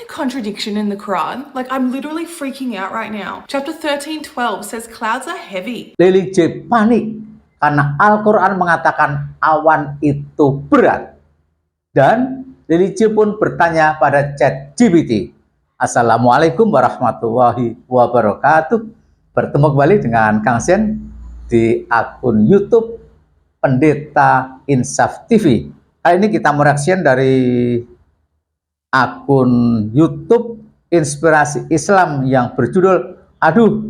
a contradiction in the Quran? Like, I'm literally freaking out right now. Chapter 13:12 says clouds are heavy. Lily J panik karena Al-Quran mengatakan awan itu berat. Dan Lily J pun bertanya pada ChatGPT. Assalamualaikum warahmatullahi wabarakatuh. Bertemu kembali dengan Kang Sen di akun YouTube Pendeta Insaf TV. Kali ini kita mereaction dari akun YouTube Inspirasi Islam yang berjudul "Aduh,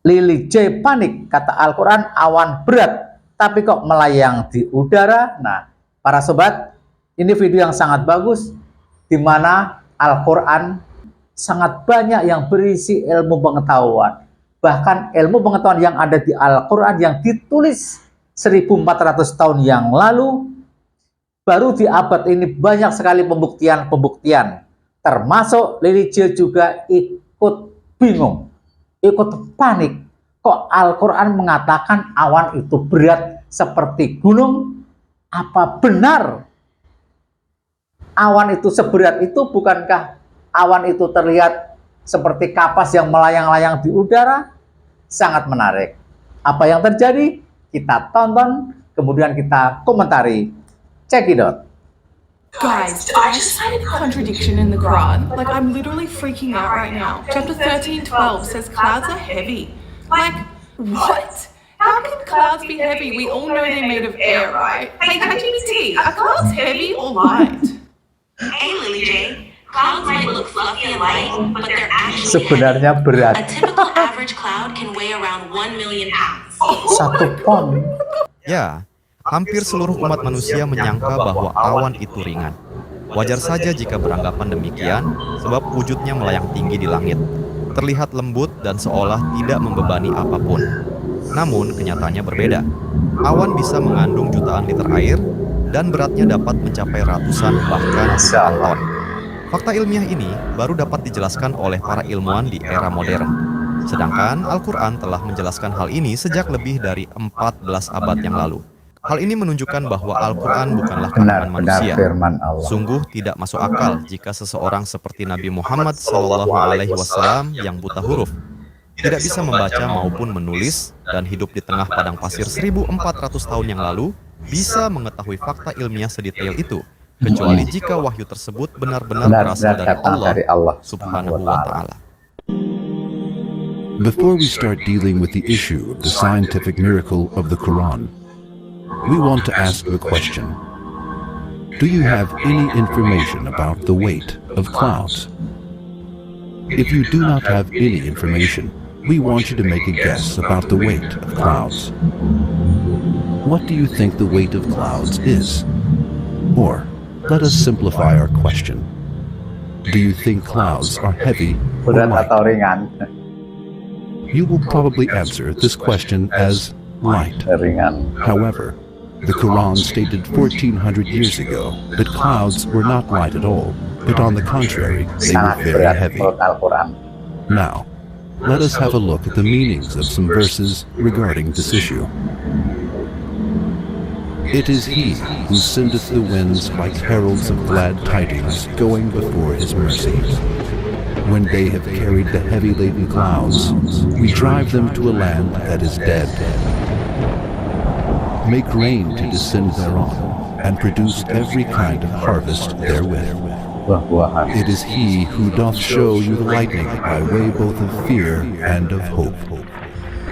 Lily J panik, kata Al-Quran awan berat, tapi kok melayang di udara." Nah, para sobat, ini video yang sangat bagus, di mana Al-Quran sangat banyak yang berisi ilmu pengetahuan. Bahkan ilmu pengetahuan yang ada di Al-Quran yang ditulis 1400 tahun yang lalu, baru di abad ini banyak sekali pembuktian-pembuktian. Termasuk Lily J juga ikut bingung, ikut panik. Kok Al-Quran mengatakan awan itu berat seperti gunung? Apa benar awan itu seberat itu? Bukankah awan itu terlihat seperti kapas yang melayang-layang di udara? Sangat menarik. Apa yang terjadi? Kita tonton, kemudian kita komentari. Check it out. Guys, I just find a contradiction in the Quran. Like, I'm literally freaking out right now. Chapter 13:12 says clouds are heavy. Like, what? How can clouds be heavy? We all know they're made of air, right? Hey, ChatGPT, are clouds heavy or light? Hey, Lily J. Clouds might look fluffy and light, but they're actually Sebenarnya heavy. berat. A typical average cloud can weigh around 1 million pounds. 1 ton. Ya, hampir seluruh umat manusia menyangka bahwa awan itu ringan. Wajar saja jika beranggapan demikian, sebab wujudnya melayang tinggi di langit, terlihat lembut dan seolah tidak membebani apapun. Namun, kenyataannya berbeda. Awan bisa mengandung jutaan liter air, dan beratnya dapat mencapai ratusan bahkan jutaan ton. Fakta ilmiah ini baru dapat dijelaskan oleh para ilmuwan di era modern. Sedangkan Al-Quran telah menjelaskan hal ini sejak lebih dari 14 abad yang lalu. Hal ini menunjukkan bahwa Al-Quran bukanlah karangan manusia. Sungguh tidak masuk akal jika seseorang seperti Nabi Muhammad SAW yang buta huruf, tidak bisa membaca maupun menulis, dan hidup di tengah padang pasir 1400 tahun yang lalu, bisa mengetahui fakta ilmiah sedetail itu, kecuali jika wahyu tersebut benar-benar berasal dari Allah Subhanahu wa Ta'ala. Before we start dealing with the issue of the scientific miracle of the Quran, we want to ask the question: do you have any information about the weight of clouds? If you do not have any information, we want you to make a guess about the weight of clouds. What do you think the weight of clouds is? Or, let us simplify our question. Do you think clouds are heavy or Berat light? atau ringan? You will probably answer this question as light. Ringan. However, the Quran stated 1400 years ago that clouds were not light at all, but on the contrary, they were Sangat very berat heavy. menurut Al-Quran. Now, let us have a look at the meanings of some verses regarding this issue. It is he who sendeth the winds like heralds of glad tidings, going before his mercy. When they have carried the heavy laden clouds, we drive them to a land that is dead. Make rain to descend thereon, and produce every kind of harvest therewith. Buah-buahan. It is he who doth show you the lightning by way both of fear and of hope.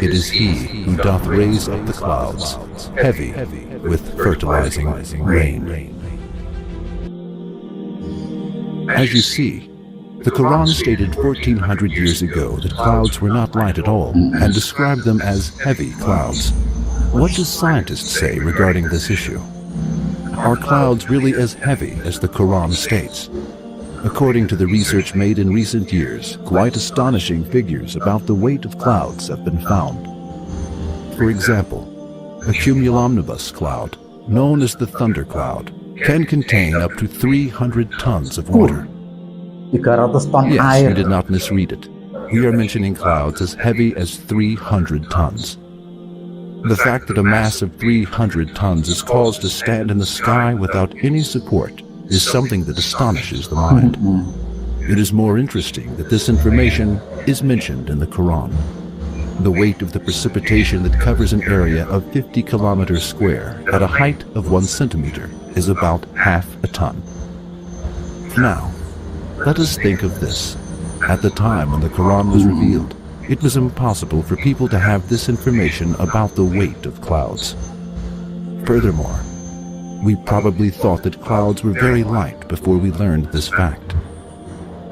It is he who doth raise up the clouds, heavy with fertilizing rain. As you see, the Quran stated 1400 years ago that clouds were not light at all, and described them as heavy clouds. What do scientists say regarding this issue? Are clouds really as heavy as the Quran states? According to the research made in recent years, quite astonishing figures about the weight of clouds have been found. For example, a cumulonimbus cloud, known as the thunder cloud, can contain up to 300 tons of water. 300 ton Yes, air. you did not misread it. We are mentioning clouds as heavy as 300 tons. The fact that a mass of 300 tons is caused to stand in the sky without any support is something that astonishes the mind. It is more interesting that this information is mentioned in the Quran. The weight of the precipitation that covers an area of 50 kilometers square at a height of 1 centimeter is about half a ton. Now, let us think of this. At the time when the Quran was revealed, it was impossible for people to have this information about the weight of clouds. Furthermore, we probably thought that clouds were very light before we learned this fact.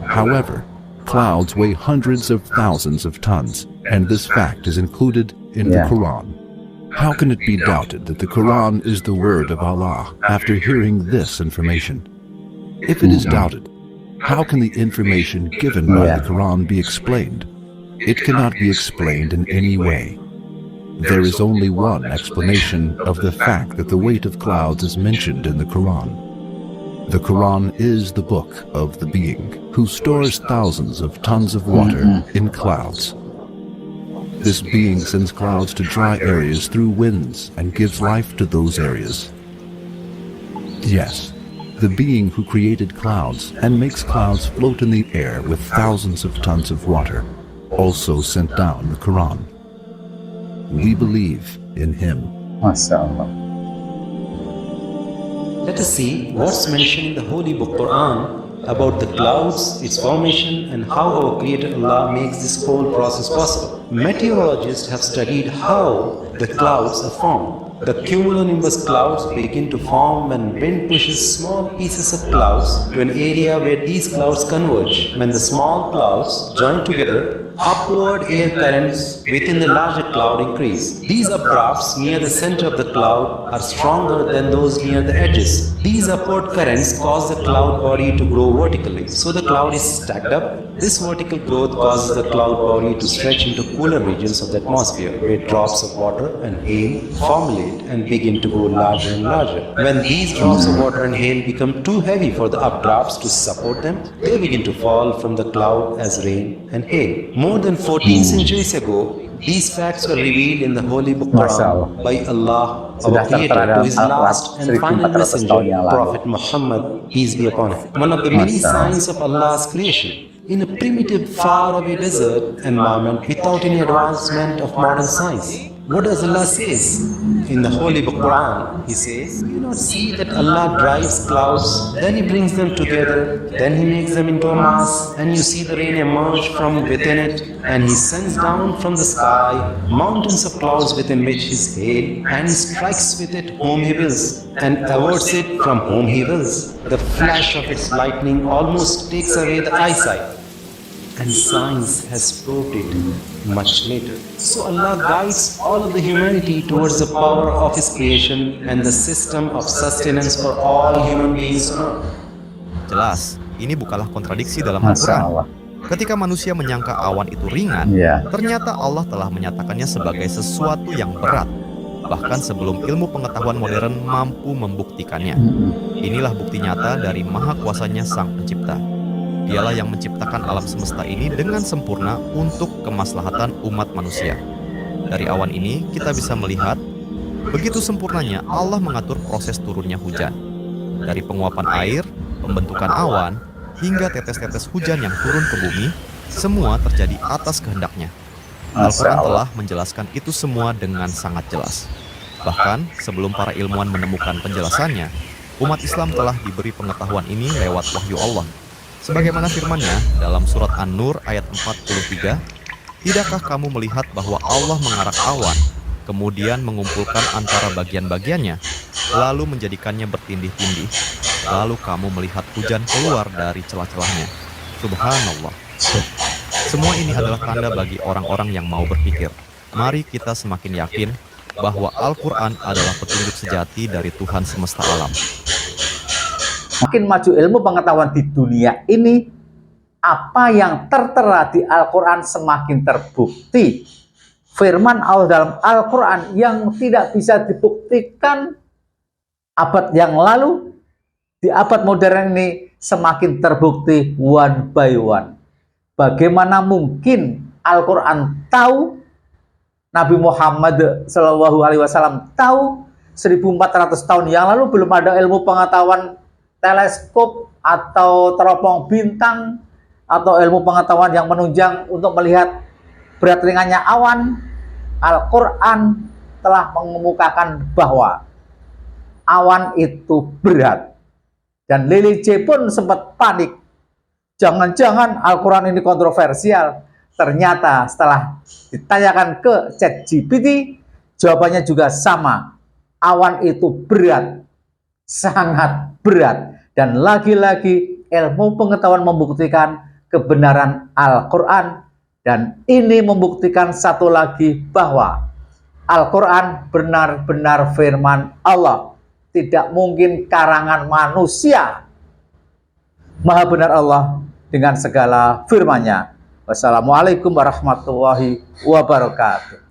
However, clouds weigh hundreds of thousands of tons, and this fact is included in the Quran. How can it be doubted that the Quran is the word of Allah after hearing this information? If it is doubted, how can the information given by the Quran be explained? It cannot be explained in any way. There is only one explanation of the fact that the weight of clouds is mentioned in the Quran. The Quran is the book of the being who stores thousands of tons of water in clouds. This being sends clouds to dry areas through winds and gives life to those areas. Yes, the being who created clouds and makes clouds float in the air with thousands of tons of water also sent down the Quran. We believe in him. Masya Allah. Let us see what's mentioned in the Holy Book Quran about the clouds, its formation, and how our Creator Allah makes this whole process possible. Meteorologists have studied how the clouds are formed. The cumulonimbus clouds begin to form when wind pushes small pieces of clouds to an area where these clouds converge. When the small clouds join together, upward air currents within the larger cloud increase. These updrafts near the center of the cloud are stronger than those near the edges. These upward currents cause the cloud body to grow vertically, so the cloud is stacked up. This vertical growth causes the cloud body to stretch into cooler regions of the atmosphere, where drops of water and hail formulate and begin to grow larger and larger. When these drops of water and hail become too heavy for the updrafts to support them, they begin to fall from the cloud as rain and hail. More than 14 centuries ago, these facts were revealed in the Holy Book Quran by Allah, our Creator, to His last and final messenger, Prophet Muhammad, peace be upon him. One of the many signs of Allah's creation. In a primitive, faraway desert environment without any advancement of modern science. What does Allah says? In the Holy Book Quran, He says, "Do you not see that Allah drives clouds, then He brings them together, then He makes them into a mass, and you see the rain emerge from within it, and He sends down from the sky mountains of clouds within which is hail, and He strikes with it whom He wills, and averts it from whom He wills. The flash of its lightning almost takes away the eyesight. And science has proved it much later. So Allah guides all of the humanity towards the power of His creation and the system of sustenance for all human beings on earth." Jelas, ini bukanlah kontradiksi dalam Masya Al-Quran. Allah. Ketika manusia menyangka awan itu ringan, ternyata Allah telah menyatakannya sebagai sesuatu yang berat. Bahkan sebelum ilmu pengetahuan modern mampu membuktikannya. Inilah bukti nyata dari maha kuasanya Sang Pencipta. Dialah yang menciptakan alam semesta ini dengan sempurna untuk kemaslahatan umat manusia. Dari awan ini kita bisa melihat begitu sempurnanya Allah mengatur proses turunnya hujan. Dari penguapan air, pembentukan awan, hingga tetes-tetes hujan yang turun ke bumi, semua terjadi atas kehendaknya. Al-Quran telah menjelaskan itu semua dengan sangat jelas. Bahkan sebelum para ilmuwan menemukan penjelasannya, umat Islam telah diberi pengetahuan ini lewat wahyu Allah. Sebagaimana firman-Nya dalam surat An-Nur ayat 43, "Tidakkah kamu melihat bahwa Allah mengarak awan, kemudian mengumpulkan antara bagian-bagiannya, lalu menjadikannya bertindih-tindih, lalu kamu melihat hujan keluar dari celah-celahnya." Subhanallah. Semua ini adalah tanda bagi orang-orang yang mau berpikir. Mari kita semakin yakin bahwa Al-Quran adalah petunjuk sejati dari Tuhan semesta alam. Makin maju ilmu pengetahuan di dunia ini, apa yang tertera di Al-Quran semakin terbukti. Firman Allah dalam Al-Quran yang tidak bisa dibuktikan abad yang lalu, di abad modern ini semakin terbukti one by one. Bagaimana mungkin Al-Quran tahu, Nabi Muhammad SAW tahu, 1400 tahun yang lalu belum ada ilmu pengetahuan teleskop atau teropong bintang atau ilmu pengetahuan yang menunjang untuk melihat berat ringannya awan, Al-Quran telah mengemukakan bahwa awan itu berat. Dan Lily J pun sempat panik. Jangan-jangan Al-Quran ini kontroversial. Ternyata setelah ditanyakan ke ChatGPT, jawabannya juga sama. Awan itu berat, sangat berat. Dan lagi-lagi ilmu pengetahuan membuktikan kebenaran Al-Quran. Dan ini membuktikan satu lagi bahwa Al-Quran benar-benar firman Allah. Tidak mungkin karangan manusia. Maha benar Allah dengan segala firman-Nya. Wassalamualaikum warahmatullahi wabarakatuh.